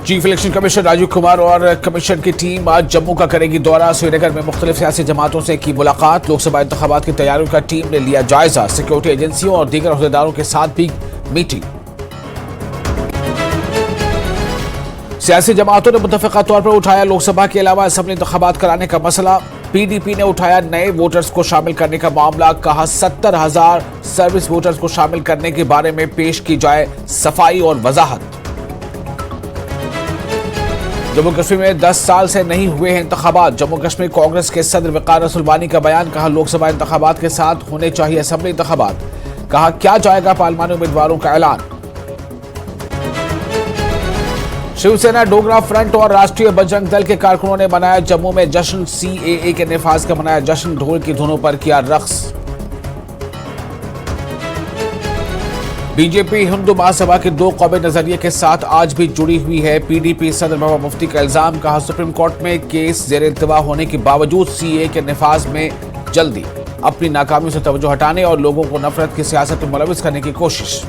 Chief election commissioner Rajiv Kumar और commission की team आज जम्मू का करेगी दौरा। श्रीनगर में मुख्तलिफ सियासी जमातों से की मुलाकात। लोकसभा इंतखाबात की तैयारियों का टीम ने लिया जायजा। सिक्योरिटी एजेंसियों और दीगर अहदेदारों के साथ भी मीटिंग। सियासी जमातों ने मुत्तफिका तौर पर उठाया लोकसभा के अलावा असेंबली इंतखाबात कराने का मसला। पीडीपी ने उठाया नए वोटर्स को शामिल करने का मामला। कहा 70,000 सर्विस वोटर्स को शामिल करने के बारे में पेश की जाए सफाई और वजाहत। जम्मू कश्मीर में 10 साल से नहीं हुए हैं इंतखाबात। जम्मू कश्मीर कांग्रेस के सदर वकार रसूलवानी का बयान। कहा लोकसभा इंतखाबात के साथ होने चाहिए असेंबली इंतखाबात। कहा क्या जाएगा पार्लिमानी उम्मीदवारों का ऐलान। शिवसेना, डोगरा फ्रंट और राष्ट्रीय बजरंग दल के कारकुनों ने मनाया जम्मू में जश्न। सीएए के निफाज का मनाया जश्न। ढोल की धुनों पर किया रक्स। बीजेपी हिंदू महासभा के दो कौमी नजरिए के साथ आज भी जुड़ी हुई है। पीडीपी सदर महबूबा मुफ्ती का इल्जाम। कहा सुप्रीम कोर्ट में केस जेर इंतवा होने के बावजूद सीएए के निफाज में जल्दी अपनी नाकामियों से तवज्जो हटाने और लोगों को नफरत की सियासत में मुलविस करने की कोशिश।